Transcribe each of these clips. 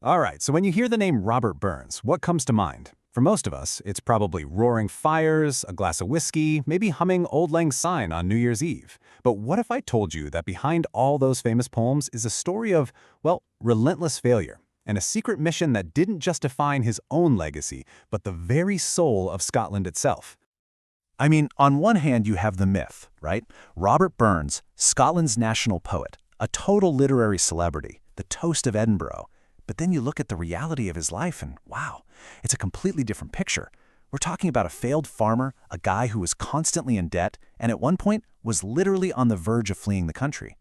All right, so when you hear the name Robert Burns, what comes to mind? For most of us, it's probably roaring fires, a glass of whiskey, maybe humming Auld Lang Syne on New Year's Eve. But what if I told you that behind all those famous poems is a story of, well, relentless failure, and a secret mission that didn't just define his own legacy, but the very soul of Scotland itself? I mean, on one hand, you have the myth, right? Robert Burns, Scotland's national poet, a total literary celebrity, the toast of Edinburgh. But then you look at the reality of his life and wow, it's a completely different picture. We're talking about a failed farmer, a guy who was constantly in debt, and at one point was literally on the verge of fleeing the country.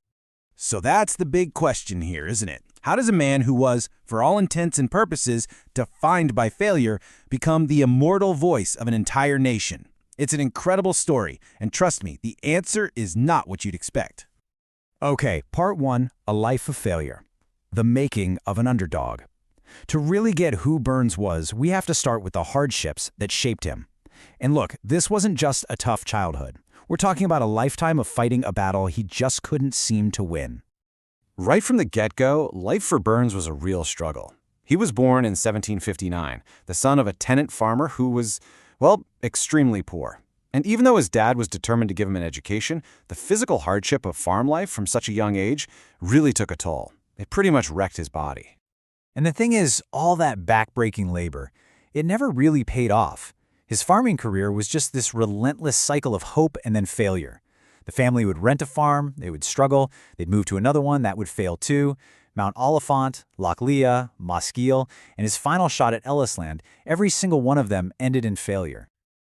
So that's the big question here, isn't it? How does a man who was, for all intents and purposes, defined by failure, become the immortal voice of an entire nation? It's an incredible story, and trust me, the answer is not what you'd expect. Okay, part one, a life of failure. The making of an underdog. To really get who Burns was, we have to start with the hardships that shaped him. And look, this wasn't just a tough childhood. We're talking about a lifetime of fighting a battle he just couldn't seem to win. Right from the get-go, life for Burns was a real struggle. He was born in 1759, the son of a tenant farmer who was, well, extremely poor. And even though his dad was determined to give him an education, the physical hardship of farm life from such a young age really took a toll. It pretty much wrecked his body. And the thing is, all that backbreaking labor, it never really paid off. His farming career was just this relentless cycle of hope and then failure. The family would rent a farm, they would struggle, they'd move to another one that would fail too. Mount Oliphant, Loch Leah, Mosgiel, and his final shot at Ellisland, every single one of them ended in failure.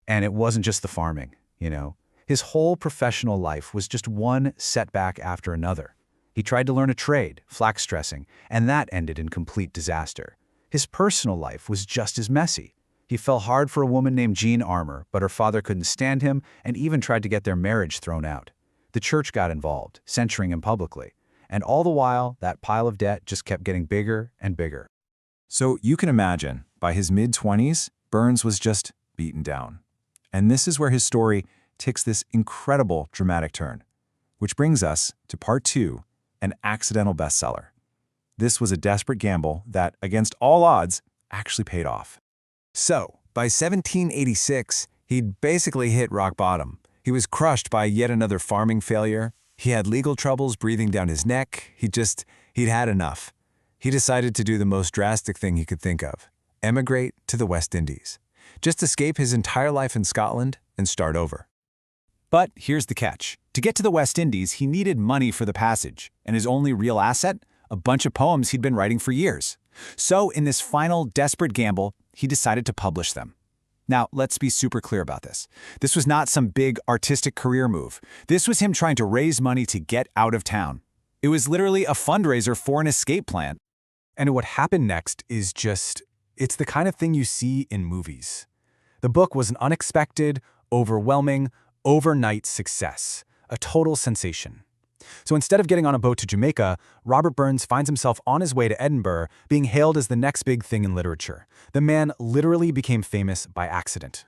And it wasn't just the farming, you know. His whole professional life was just one setback after another. He tried to learn a trade, flax dressing, and that ended in complete disaster. His personal life was just as messy. He fell hard for a woman named Jean Armour, but her father couldn't stand him and even tried to get their marriage thrown out. The church got involved, censuring him publicly. And all the while, that pile of debt just kept getting bigger and bigger. So you can imagine, by his mid-20s, Burns was just beaten down. And this is where his story takes this incredible dramatic turn. Which brings us to part two, an accidental bestseller. This was a desperate gamble that, against all odds, actually paid off. So, by 1786, he'd basically hit rock bottom. He was crushed by yet another farming failure. He had legal troubles breathing down his neck. He'd had enough. He decided to do the most drastic thing he could think of: emigrate to the West Indies. Just escape his entire life in Scotland and start over. But here's the catch. To get to the West Indies, he needed money for the passage, and his only real asset? A bunch of poems he'd been writing for years. So in this final desperate gamble, he decided to publish them. Now, let's be super clear about this. This was not some big artistic career move. This was him trying to raise money to get out of town. It was literally a fundraiser for an escape plan. And what happened next is it's the kind of thing you see in movies. The book was an unexpected, overwhelming, overnight success, a total sensation. So instead of getting on a boat to Jamaica, Robert Burns finds himself on his way to Edinburgh, being hailed as the next big thing in literature. The man literally became famous by accident.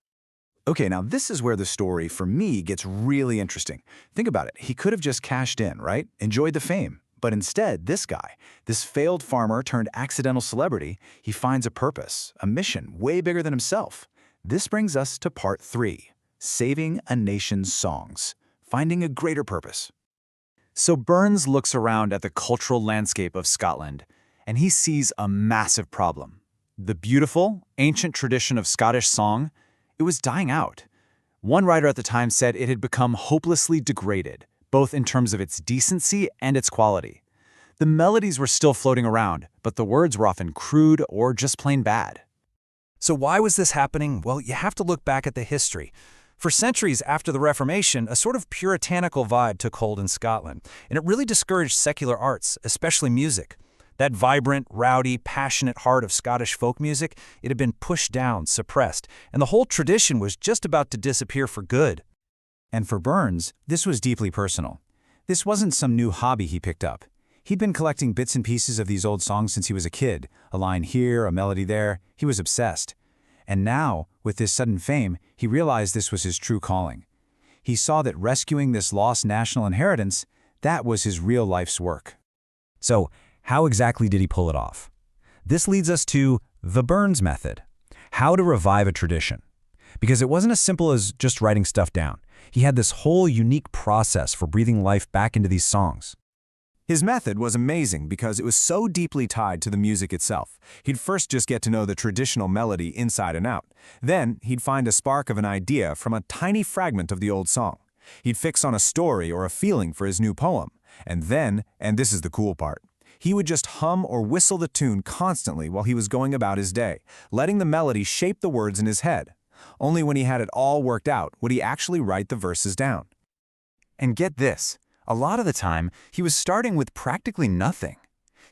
Okay, now this is where the story, for me, gets really interesting. Think about it. He could have just cashed in, right? Enjoyed the fame. But instead, this guy, this failed farmer turned accidental celebrity, he finds a purpose, a mission way bigger than himself. This brings us to part three, saving a nation's songs, finding a greater purpose. So Burns looks around at the cultural landscape of Scotland, and he sees a massive problem. The beautiful, ancient tradition of Scottish song, it was dying out. One writer at the time said it had become hopelessly degraded, both in terms of its decency and its quality. The melodies were still floating around, but the words were often crude or just plain bad. So why was this happening? Well, you have to look back at the history. For centuries after the Reformation, a sort of puritanical vibe took hold in Scotland, and it really discouraged secular arts, especially music. That vibrant, rowdy, passionate heart of Scottish folk music, it had been pushed down, suppressed, and the whole tradition was just about to disappear for good. And for Burns, this was deeply personal. This wasn't some new hobby he picked up. He'd been collecting bits and pieces of these old songs since he was a kid, a line here, a melody there. He was obsessed. And now, with this sudden fame, he realized this was his true calling. He saw that rescuing this lost national inheritance, that was his real life's work. So, how exactly did he pull it off? This leads us to the Burns method, how to revive a tradition. Because it wasn't as simple as just writing stuff down. He had this whole unique process for breathing life back into these songs. His method was amazing because it was so deeply tied to the music itself. He'd first just get to know the traditional melody inside and out. Then, he'd find a spark of an idea from a tiny fragment of the old song. He'd fix on a story or a feeling for his new poem. And then, and this is the cool part, he would just hum or whistle the tune constantly while he was going about his day, letting the melody shape the words in his head. Only when he had it all worked out would he actually write the verses down. And get this, a lot of the time, he was starting with practically nothing.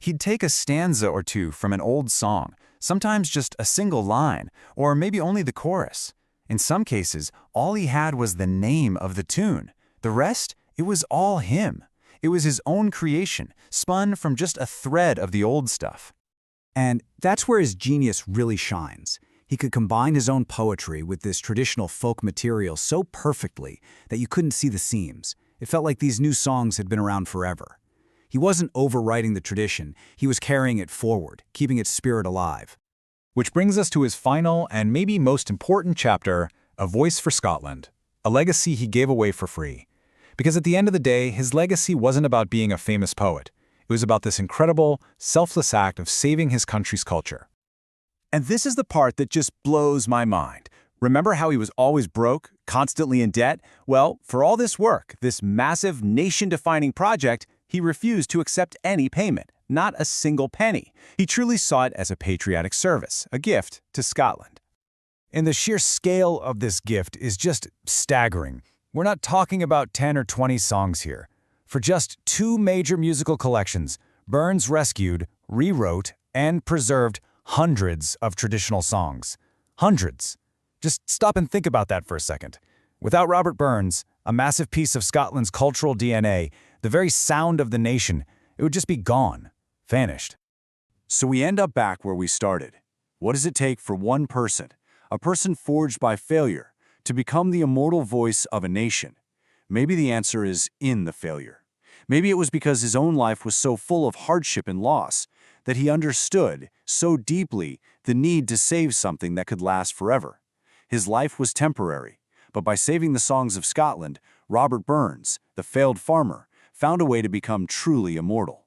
He'd take a stanza or two from an old song, sometimes just a single line, or maybe only the chorus. In some cases, all he had was the name of the tune. The rest, it was all him. It was his own creation, spun from just a thread of the old stuff. And that's where his genius really shines. He could combine his own poetry with this traditional folk material so perfectly that you couldn't see the seams. It felt like these new songs had been around forever. He wasn't overwriting the tradition, he was carrying it forward, keeping its spirit alive. Which brings us to his final and maybe most important chapter, A Voice for Scotland, a legacy he gave away for free. Because at the end of the day, his legacy wasn't about being a famous poet. It was about this incredible, selfless act of saving his country's culture. And this is the part that just blows my mind. Remember how he was always broke, constantly in debt? Well, for all this work, this massive nation-defining project, he refused to accept any payment, not a single penny. He truly saw it as a patriotic service, a gift to Scotland. And the sheer scale of this gift is just staggering. We're not talking about 10 or 20 songs here. For just 2 major musical collections, Burns rescued, rewrote, and preserved hundreds of traditional songs. Hundreds. Just stop and think about that for a second. Without Robert Burns, a massive piece of Scotland's cultural DNA, the very sound of the nation, it would just be gone, vanished. So we end up back where we started. What does it take for one person, a person forged by failure, to become the immortal voice of a nation? Maybe the answer is in the failure. Maybe it was because his own life was so full of hardship and loss that he understood so deeply the need to save something that could last forever. His life was temporary, but by saving the songs of Scotland, Robert Burns, the failed farmer, found a way to become truly immortal.